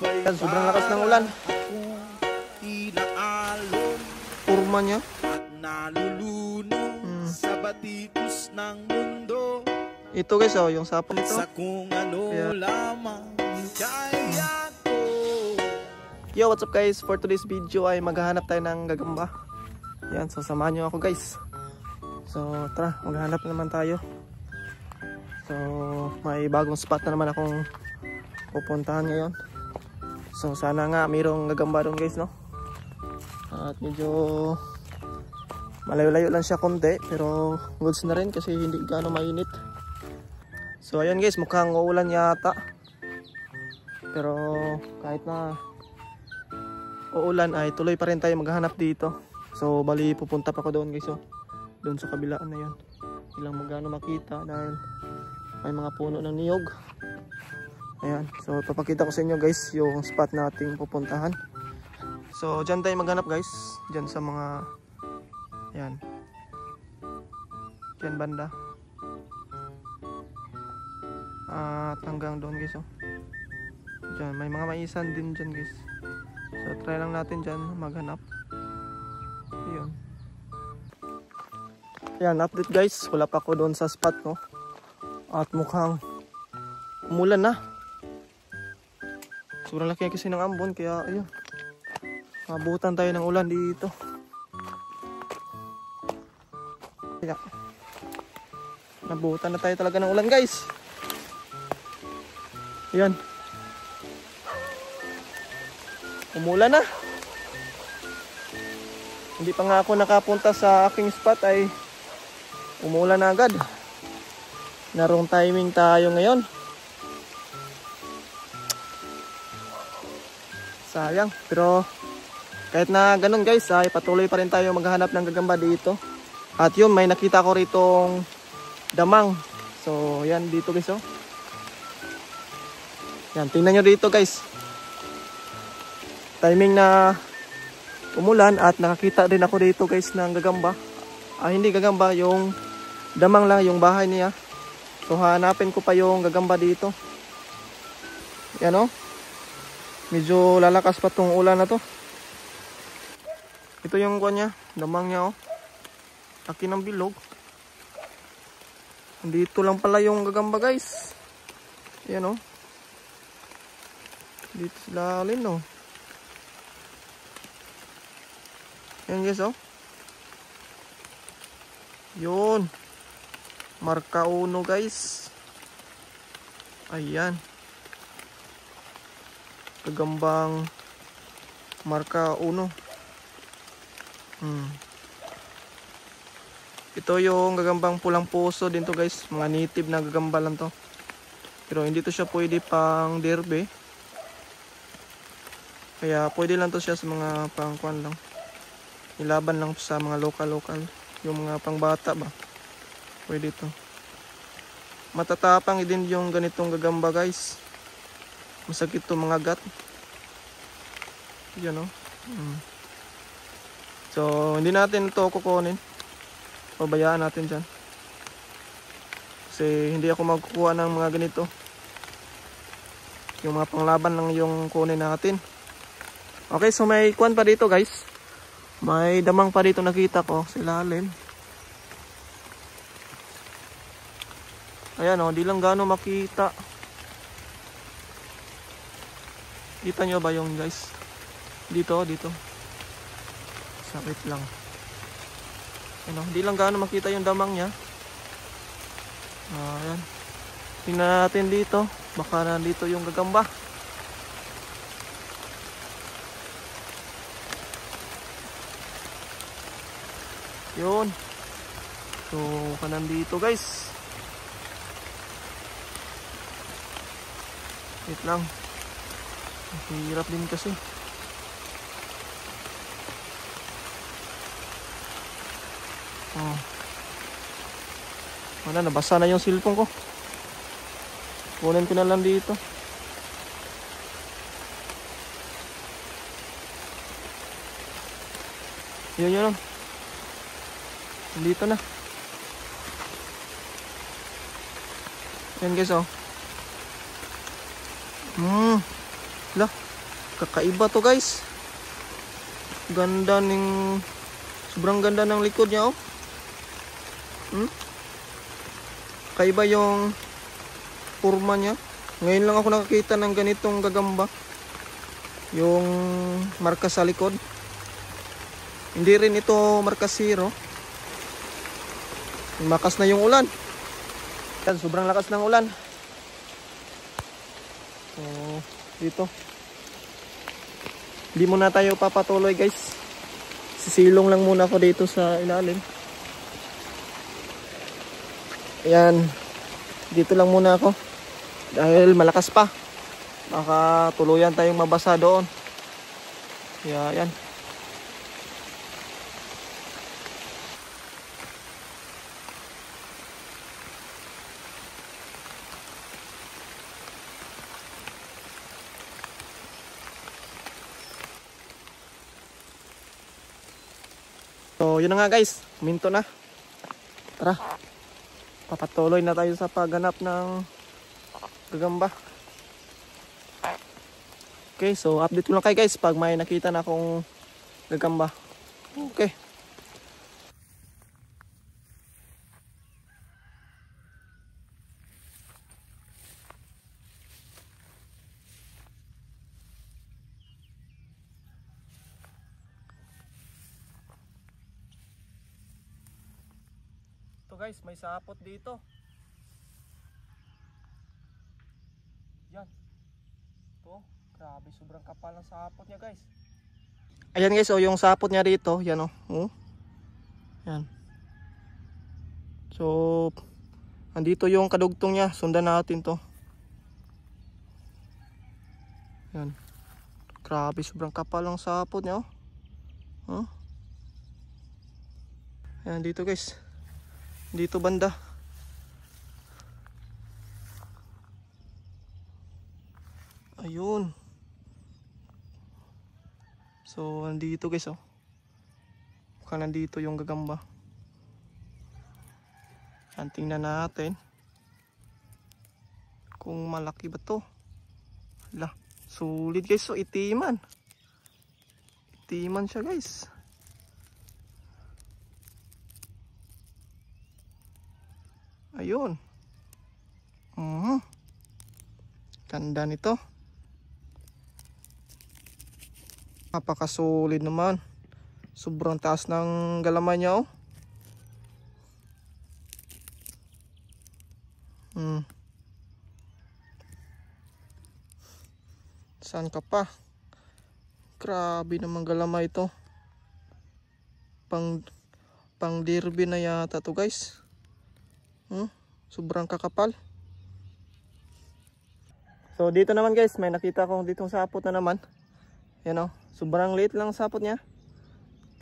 Yan, sobrang lakas ng ulan. Kurma niya. Sa batikos ng mundo. Ito guys, oh, yung sapon ito. Sa kung ano lamang kaya ko. Yo, what's up guys? For today's video ay maghahanap tayo ng gagamba. Yan, so samahan nyo ako guys. So tara, maghahanap naman tayo. So may bagong spot na naman akong pupuntahan ngayon. So sana nga mayroong gagamba doon guys, no? At medyo malayo-layo lang siya konti, pero goods na rin kasi hindi gaano mainit. So ayun guys, mukhang uulan yata. Pero kahit na uulan ay tuloy pa rin tayo maghahanap dito. So bali pupunta pa ako doon guys, oh. Doon sa kabilaan na 'yon. Ilang magano makita dahil may mga puno ng niyog. Ayan, so papakita ko sa inyo guys yung spot nating pupuntahan. So dyan tayo maghanap guys, dyan sa mga yan, dyan banda at hanggang doon guys, oh. Dyan may mga maisan din dyan guys. So try lang natin dyan maghanap. Ayun. Yan, update guys, wala pa ako doon sa spot, no? At mukhang umulan na. Sobrang laki kasi ng ambon, kaya ayun, mabutan tayo ng ulan dito. Kaya nabutan na tayo talaga ng ulan guys. Ayan, umulan na. Hindi pa nga ako nakapunta sa aking spot ay umulan na agad. Narong timing tayo ngayon. Sayang, pero kahit na ganun guys ay patuloy pa rin tayo maghahanap ng gagamba dito. At yun, may nakita ko ritong damang. So yan dito guys, oh. Yan, tingnan nyo dito guys. Timing na umulan at nakakita din ako dito guys ng gagamba. Hindi gagamba, yung damang lang, yung bahay niya. So hanapin ko pa yung gagamba dito. Yan, oh. Medyo lalakas pa tong ulan na to. Ito yung kuwan niya, damang niya, oh. Laki ng bilog. Dito lang pala yung gagamba guys. Yan, oh. Dito sila alin, oh. Yan guys, oh. Yun. Marka 1 guys. Ayan. Gagambang marka 1. Ito yung gagambang pulang puso din to guys. Mga native na gagamba lang to. Pero hindi to siya pwede pang derby. Kaya pwede lang to siya sa mga pangkuan lang. Ilaban lang sa mga lokal-lokal. Yung mga pangbata ba, pwede to. Matatapang din yung ganitong gagamba guys. Masakit to mga gat. Yan, oh. So hindi natin ito kukunin. Pabayaan natin dyan. Kasi hindi ako magkukuha ng mga ganito. Yung mga panglaban lang yung kunin natin. Okay, so may kuwan pa dito guys. May damang pa dito nakita ko sa ilalim. Ayan, oh, di lang gaano makita. Kita nyo ba yung guys? Dito, dito. Sakit lang. Ayan, oh, di lang gaano makita yung damang niya. Ayan. Tingnan natin dito. Baka nandito yung gagamba. Yun. So, kanan dito guys. Wait lang. Hirap din kasi. Oh. Wala, nabasa na yung cellphone ko. Kunin ko na lang dito. Yun, yun. Dito na. Yan guys, oh. Lah, kakaiba to guys. Ganda ng, sobrang ganda ng likod niya oh. Kakaiba yung forma niya. Ngayon lang ako nakakita ng ganitong gagamba. Yung marka sa likod. Hindi rin ito marka zero. Makas na yung ulan. Yan, sobrang lakas ng ulan. So, dito. Hindi muna tayo papatuloy guys. Sisilong lang muna ako dito sa ilalim. Ayan. Dito lang muna ako. Dahil malakas pa. Baka tuluyan tayong mabasa doon. Kaya ayan. So yun na nga guys, minto na. Tara, papatuloy na tayo sa pagganap ng gagamba. Okay, so update ko lang kayo guys pag may nakita na akong gagamba. Okay. Guys, may sapot dito. Yan. Ito, grabe, sobrang kapal ng sapot niya guys. Ayan guys, oh, yung sapot niya dito, yan oh. Yan. So, andito yung kadugtong niya, sundan natin to. Yan. Grabe, sobrang kapal ng sapot niya oh. Yan dito guys. Dito banda. Ayun. So, nandito guys oh. Mukhang nandito yung gagamba. Yan, tingnan natin. Kung malaki ba to. Hala, sulit guys. So, itiman. Itiman siya guys. Ayun. Ganda nito. Napakasulit naman. Sobrang taas ng galamay niya oh. Saan ka pa? Grabe naman galamay ito. Pang derby na yata to guys. Sobrang kakapal. So dito naman guys, may nakita akong ditong sapot na naman. Yan oh, sobrang liit lang sapot niya.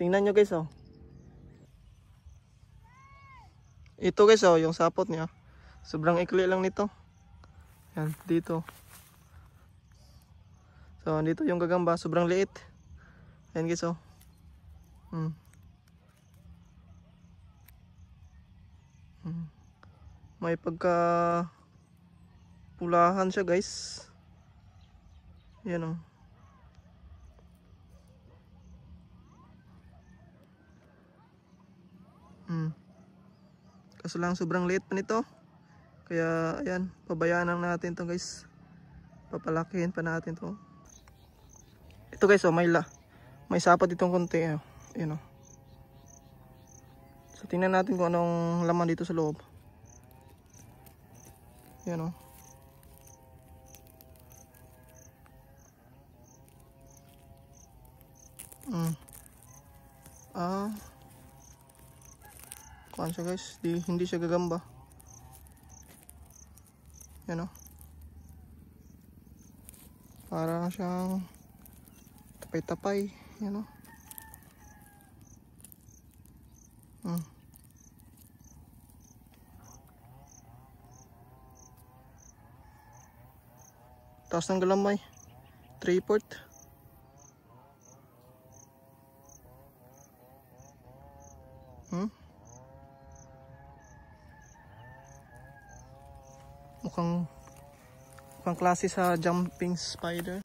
Tingnan nyo guys oh. Ito guys oh, yung sapot niya. Sobrang ikli lang nito. Yan, dito. So dito yung gagamba, sobrang liit. Yan guys oh. May pagka pulahan siya guys. Yan oh. Kaso lang sobrang liit pa nito. Kaya ayan, pabayaan lang natin to guys. Papalakihin pa natin to. Ito guys oh, may sapot itong konti oh. Ayan oh. So tingnan natin kung anong laman dito sa loob. Yan o. Kuhaan siya guys. Hindi siya gagamba. Yan o. Parang siyang tapay-tapay. Yan o. Taas ng galamay. 3/4. Mukhang klase sa jumping spider.